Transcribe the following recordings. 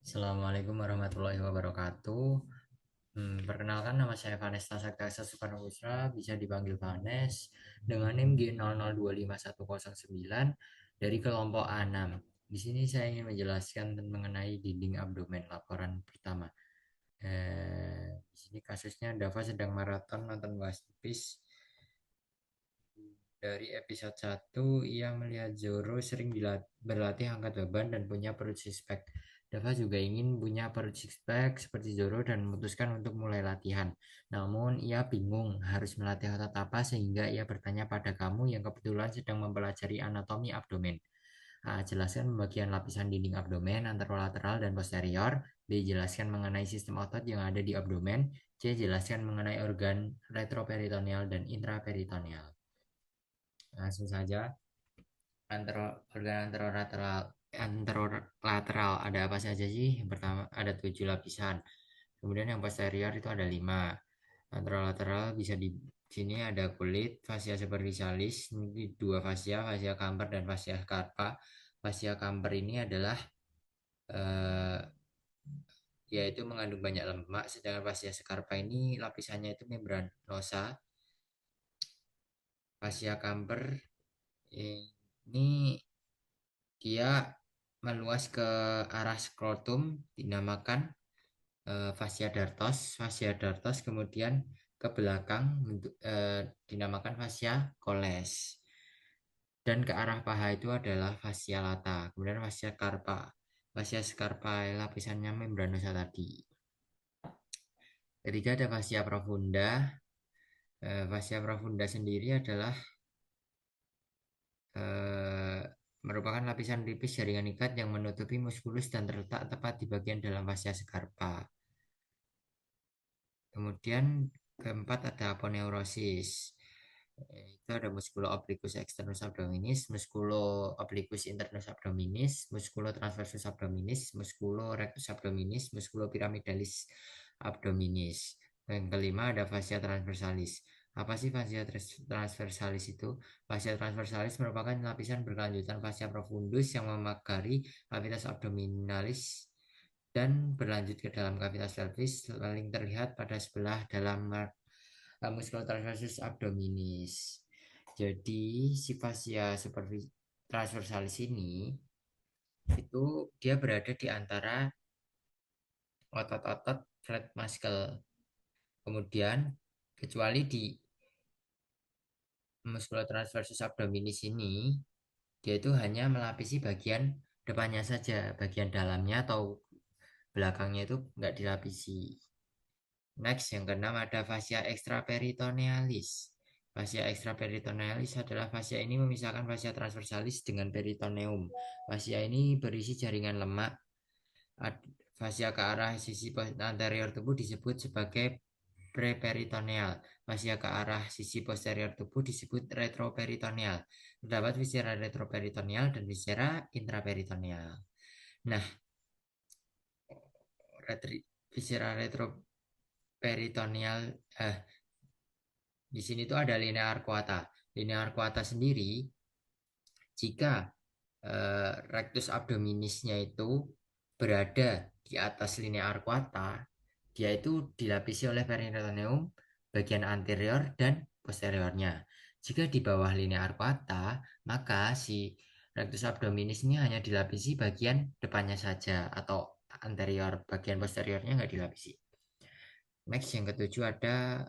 Assalamualaikum warahmatullahi wabarakatuh. Perkenalkan nama saya Vanessa Saktasa Soekarno Pusra, bisa dipanggil Vanes, dengan NIM G00251009 dari kelompok A6. Di sini saya ingin menjelaskan mengenai dinding abdomen laporan pertama. Di sini kasusnya Dava sedang maraton nonton One Piece. Dari episode 1, ia melihat Zoro sering berlatih angkat beban dan punya perut six pack. Dava juga ingin punya perut six pack seperti Zoro dan memutuskan untuk mulai latihan. Namun ia bingung harus melatih otot apa sehingga ia bertanya pada kamu yang kebetulan sedang mempelajari anatomi abdomen. A. Jelaskan pembagian lapisan dinding abdomen anterolateral dan posterior. B. Jelaskan mengenai sistem otot yang ada di abdomen. C. Jelaskan mengenai organ retroperitoneal dan intraperitoneal. Langsung saja, organ anterolateral ada apa saja sih? Yang pertama ada 7 lapisan. Kemudian yang posterior itu ada 5. Anterolateral bisa di sini ada kulit, fascia superficialis, ini dua fascia, fascia camper dan fascia carpa. Fascia camper ini adalah eh, yaitu mengandung banyak lemak, sedangkan fascia carpa ini lapisannya itu membranosa. Fascia camper ini dia meluas ke arah skrotum, dinamakan fascia dartos, kemudian ke belakang dinamakan fascia coles, dan ke arah paha itu adalah fascia lata. Kemudian fascia scarpa lapisannya membranosa tadi. Ketiga ada fascia profunda. Fascia profunda sendiri adalah eh, merupakan lapisan tipis jaringan ikat yang menutupi muskulus dan terletak tepat di bagian dalam fascia scarpa. Kemudian keempat ada aponeurosis. Itu ada musculo obliquus externus abdominis, musculo obliquus internus abdominis, musculo transversus abdominis, musculo rectus abdominis, musculo pyramidalis abdominis. Yang kelima ada fascia transversalis. Apa sih fascia transversalis itu? Fascia transversalis merupakan lapisan berkelanjutan fascia profundus yang memagari cavitas abdominalis dan berlanjut ke dalam kavitas pelvis, paling terlihat pada sebelah dalam musculus transversus abdominis. Jadi si fascia seperti transversalis ini itu dia berada di antara otot-otot flat muscle. Kemudian kecuali di musculus transversus abdominis ini, dia itu hanya melapisi bagian depannya saja, bagian dalamnya atau belakangnya itu nggak dilapisi. Next, yang keenam ada fascia extraperitonealis. Fascia extraperitonealis adalah fascia ini memisahkan fascia transversalis dengan peritoneum. Fascia ini berisi jaringan lemak. Fascia ke arah sisi anterior tubuh disebut sebagai preperitoneal. Fascia ke arah sisi posterior tubuh disebut retroperitoneal. Terdapat viscera retroperitoneal dan viscera intraperitoneal. Nah, viscera retroperitoneal di sini tuh ada linea arcuata. Linea arcuata sendiri, jika rectus abdominisnya itu berada di atas linea arcuata, dia itu dilapisi oleh peritoneum bagian anterior dan posteriornya. Jika di bawah linea arcuata, maka si rectus abdominis ini hanya dilapisi bagian depannya saja atau anterior, bagian posteriornya nggak dilapisi. Next, yang ketujuh ada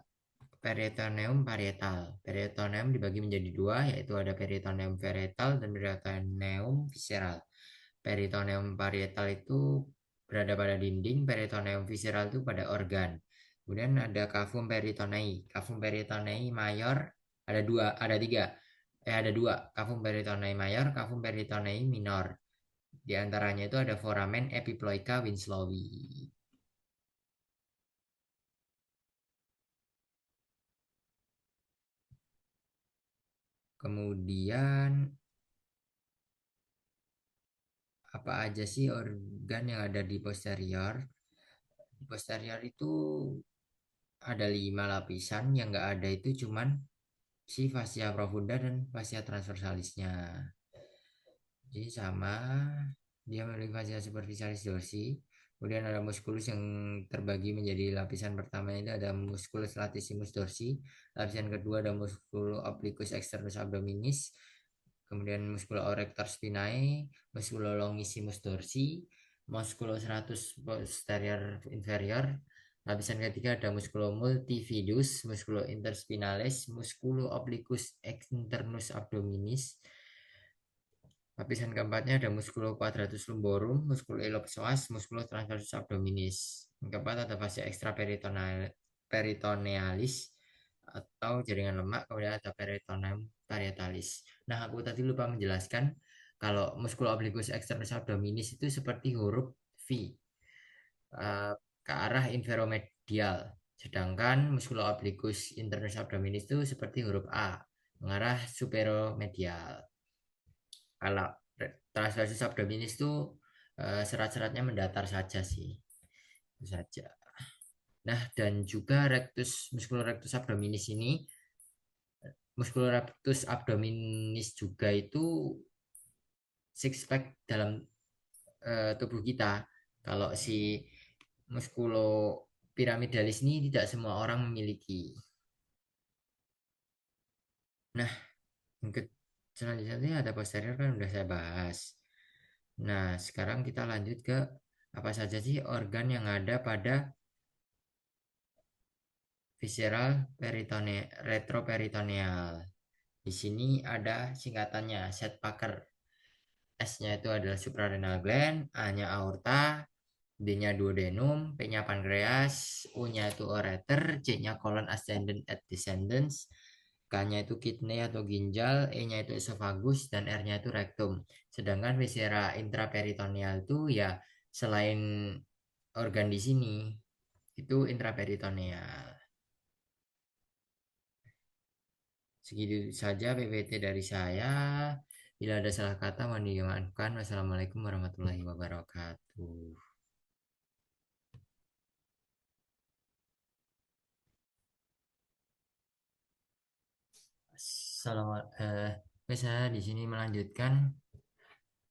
peritoneum parietal. Peritoneum dibagi menjadi dua, yaitu ada peritoneum parietal dan peritoneum visceral. Peritoneum parietal itu berada pada dinding, peritoneum visceral itu pada organ. Kemudian ada cavum peritonei. Cavum peritonei mayor ada dua, ada tiga. Ada dua, cavum peritonei mayor, cavum peritonei minor. Di antaranya itu ada foramen epiploica winslowi. Kemudian apa aja sih organ yang ada di posterior? Di posterior itu ada 5 lapisan, yang nggak ada itu cuman si fascia profunda dan fascia transversalisnya. Jadi sama, dia memiliki fascia superficialis dorsi, Kemudian ada musculus yang terbagi menjadi lapisan pertama itu ada musculus latissimus dorsi, lapisan kedua ada musculus obliquus externus abdominis, kemudian musculus erector spinae, musculus longissimus dorsi, musculus serratus posterior inferior. Lapisan ketiga ada musculus multifidus, musculus interspinalis, musculus obliquus internus abdominis. Lapisan keempatnya ada musculus quadratus lumborum, musculus iliopsoas, musculus transversus abdominis. Yang keempat ada fascia extraperitonealis atau jaringan lemak, kemudian ada peritoneum parietalis. Nah, aku tadi lupa menjelaskan kalau musculus obliquus externus abdominis itu seperti huruf V, ke arah inferomedial. Sedangkan musculus obliquus internus abdominis itu seperti huruf A, mengarah superomedial. Kalau transversus abdominis itu serat-seratnya mendatar saja sih, itu saja. Nah, dan juga musculus rectus abdominis ini, musculus rectus abdominis juga itu six pack dalam tubuh kita. Kalau si muskulo piramidalis ini tidak semua orang memiliki. Nah, selanjutnya ada posterior kan udah saya bahas. Nah, sekarang kita lanjut ke apa saja sih organ yang ada pada visceral retroperitoneal. Di sini ada singkatannya Sedgwicker. S-nya itu adalah suprarenal gland, A-nya aorta, D-nya duodenum, P-nya pankreas, U-nya itu ureter, C-nya colon ascendant at descendants, K-nya itu kidney atau ginjal, E-nya itu esophagus, dan R-nya itu rectum. Sedangkan viscera intraperitoneal itu ya selain organ di sini, itu intraperitoneal. Segitu saja PPT dari saya. Bila ada salah kata mohon dimaafkan. Wassalamualaikum warahmatullahi wabarakatuh. Saya di sini melanjutkan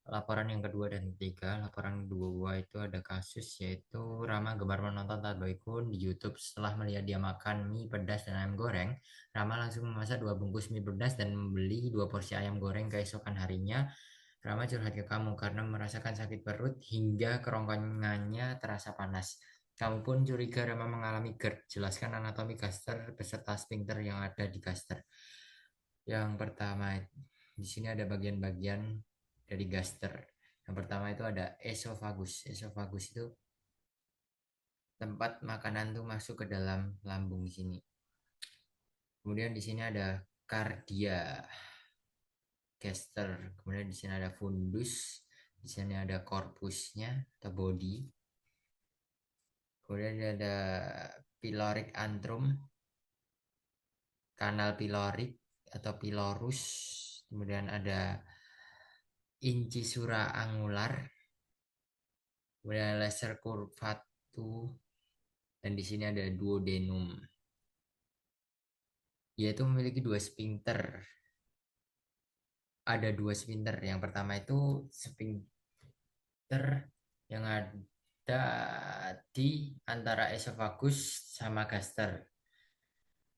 laporan yang kedua dan ketiga. Laporan kedua itu ada kasus yaitu Rama gemar menonton Tadoikun di YouTube setelah melihat dia makan mie pedas dan ayam goreng. Rama langsung memasak 2 bungkus mie pedas dan membeli 2 porsi ayam goreng keesokan harinya. Rama curhat ke kamu karena merasakan sakit perut hingga kerongkongannya terasa panas. Kamu pun curiga Rama mengalami GERD. Jelaskan anatomi gaster beserta sphincter yang ada di gaster. Yang pertama, di sini ada bagian-bagian dari gaster. Yang pertama itu ada esophagus. Esophagus itu tempat makanan tuh masuk ke dalam lambung sini. Kemudian di sini ada kardia, gaster. Kemudian di sini ada fundus. Di sini ada korpusnya atau body. Kemudian ada pyloric antrum, kanal pilorik atau pilorus. Kemudian ada incisura angular, kemudian laser curvatu, dan di sini ada duodenum. Yaitu memiliki 2 sphincter. Ada 2 sphincter. Yang pertama itu sphincter yang ada di antara esophagus sama gaster.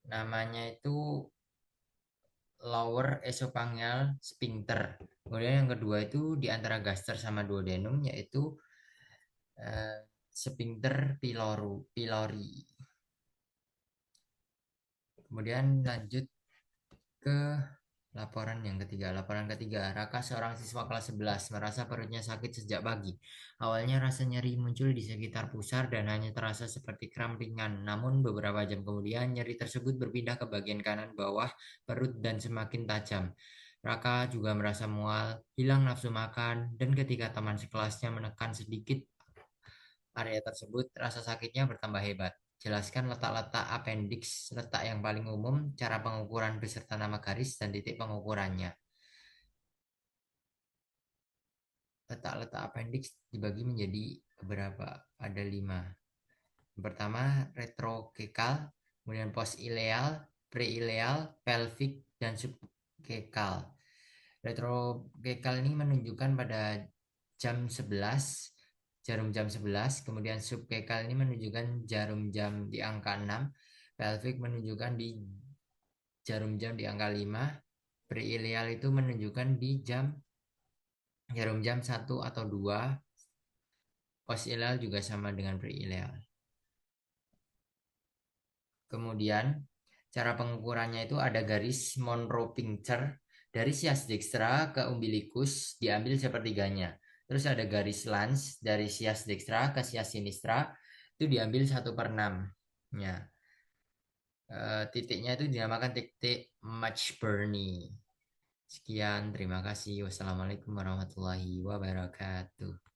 Namanya itu lower esophageal sphincter. Kemudian yang kedua itu di antara gaster sama duodenum yaitu sphincter pylori. Kemudian lanjut ke laporan yang ketiga. Laporan ketiga, Raka seorang siswa kelas 11 merasa perutnya sakit sejak pagi. Awalnya rasa nyeri muncul di sekitar pusar dan hanya terasa seperti kram ringan. Namun beberapa jam kemudian nyeri tersebut berpindah ke bagian kanan bawah perut dan semakin tajam. Raka juga merasa mual, hilang nafsu makan, dan ketika teman sekelasnya menekan sedikit area tersebut, rasa sakitnya bertambah hebat. Jelaskan letak-letak appendix, letak yang paling umum, cara pengukuran beserta nama garis dan titik pengukurannya. Letak-letak appendix dibagi menjadi beberapa, ada 5. Yang pertama retrokekal, kemudian postileal, preileal, pelvic, dan subkekal. Retrokekal ini menunjukkan pada jam 11 jarum jam 11, kemudian subkekal ini menunjukkan jarum jam di angka 6, pelvic menunjukkan di jarum jam di angka 5, preilial itu menunjukkan di jarum jam 1 atau 2, postileal juga sama dengan preilial. Kemudian cara pengukurannya itu ada garis Monroe Pincher dari sias dextra ke umbilikus diambil sepertiganya. Terus ada garis Lange dari sias dextra ke sias sinistra itu diambil 1/6. Ya, titiknya itu dinamakan titik Mach-Burney. Sekian, terima kasih. Wassalamualaikum warahmatullahi wabarakatuh.